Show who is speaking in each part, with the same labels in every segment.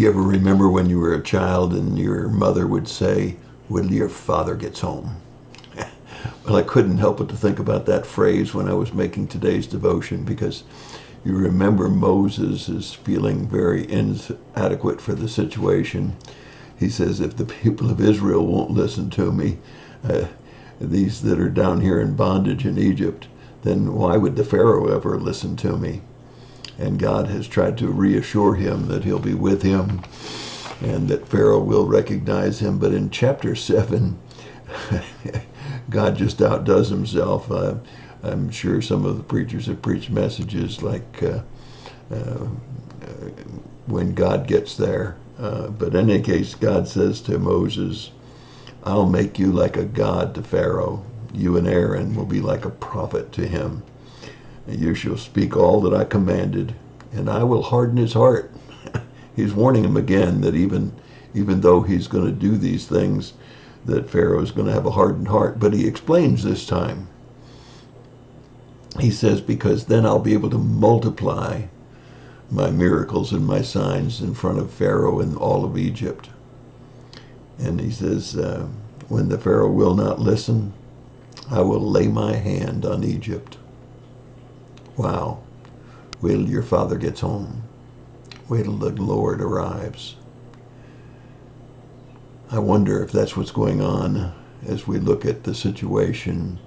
Speaker 1: Do you ever remember when you were a child and your mother would say, "Wait till your father gets home"? Well, I couldn't help but to think about that phrase when I was making today's devotion, because you remember Moses is feeling very inadequate for the situation. He says, if the people of Israel won't listen to me, these that are down here in bondage in Egypt, then why would the Pharaoh ever listen to me? And God has tried to reassure him that he'll be with him and that Pharaoh will recognize him. But in chapter 7, God just outdoes himself. I'm sure some of the preachers have preached messages like when God gets there. But in any case, God says to Moses, I'll make you like a god to Pharaoh. You and Aaron will be like a prophet to him. And you shall speak all that I commanded, and I will harden his heart. He's warning him again that even though he's going to do these things, that Pharaoh is going to have a hardened heart. But he explains this time. He says, because then I'll be able to multiply my miracles and my signs in front of Pharaoh and all of Egypt. And he says, when the Pharaoh will not listen, I will lay my hand on Egypt. Wow. Wait till your father gets home. Wait till the Lord arrives. I wonder if that's what's going on as we look at the situation,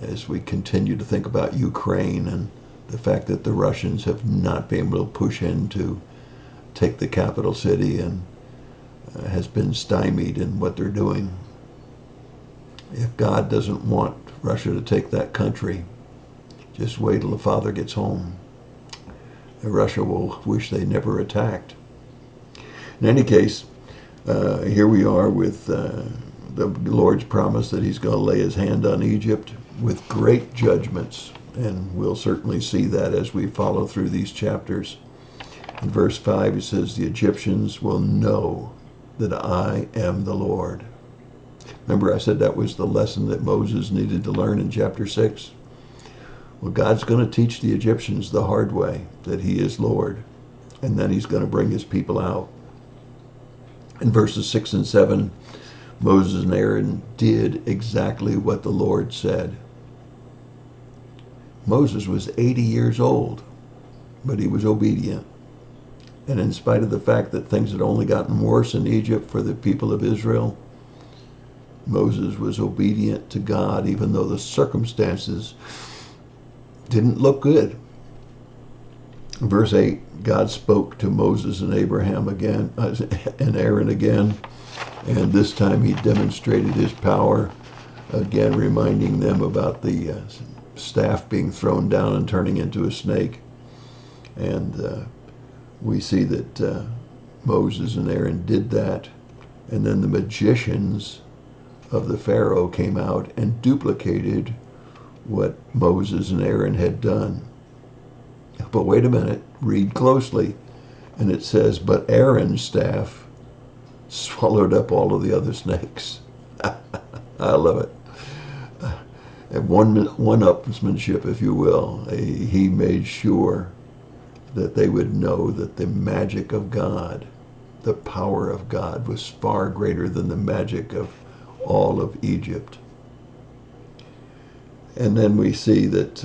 Speaker 1: as we continue to think about Ukraine and the fact that the Russians have not been able to push in to take the capital city and has been stymied in what they're doing. If God doesn't want Russia to take that country, just wait till the father gets home. And Russia will wish they never attacked. In any case, here we are with the Lord's promise that he's going to lay his hand on Egypt with great judgments. And we'll certainly see that as we follow through these chapters. In verse 5, it says, the Egyptians will know that I am the Lord. Remember I said that was the lesson that Moses needed to learn in chapter 6? Well, God's going to teach the Egyptians the hard way, that he is Lord. And then he's going to bring his people out. In verses 6 and 7, Moses and Aaron did exactly what the Lord said. Moses was 80 years old, but he was obedient. And in spite of the fact that things had only gotten worse in Egypt for the people of Israel, Moses was obedient to God, even though the circumstances didn't look good. In verse 8, God spoke to Moses and Abraham again, and Aaron again, and this time he demonstrated his power, again reminding them about the staff being thrown down and turning into a snake. And we see that Moses and Aaron did that, and then the magicians of the Pharaoh came out and duplicated what Moses and Aaron had done. But wait a minute, read closely, and it says, but Aaron's staff swallowed up all of the other snakes. I love it. And one-upsmanship, if you will. He made sure that they would know that the magic of God, the power of God, was far greater than the magic of all of Egypt. And then we see that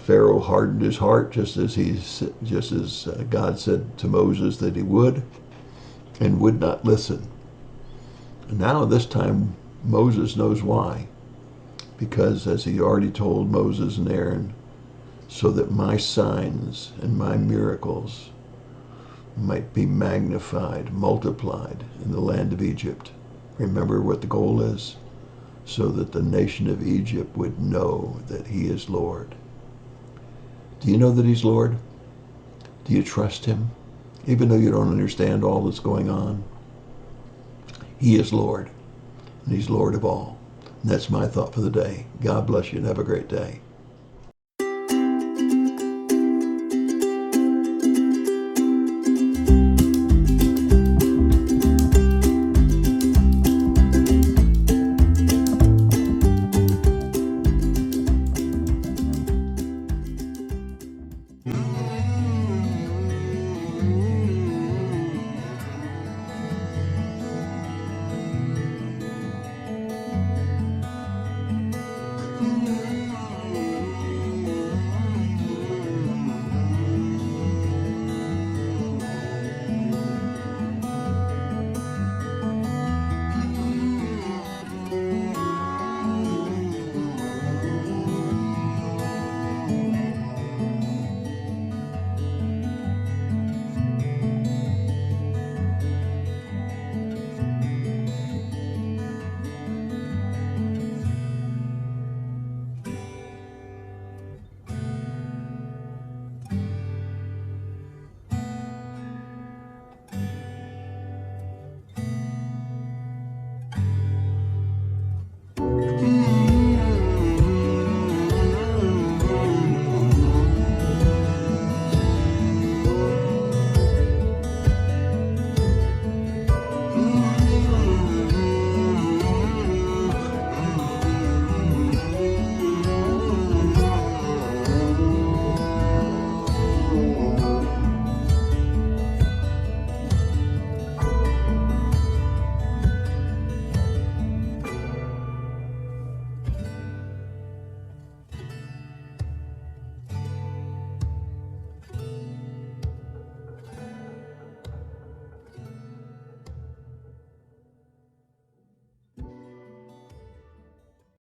Speaker 1: Pharaoh hardened his heart, just as God said to Moses that he would, and would not listen. And now this time Moses knows why. Because as he already told Moses and Aaron, so that my signs and my miracles might be magnified, multiplied in the land of Egypt. Remember what the goal is? So that the nation of Egypt would know that he is Lord. Do you know that he's Lord? Do you trust him? Even though you don't understand all that's going on? He is Lord, and he's Lord of all. And that's my thought for the day. God bless you and have a great day.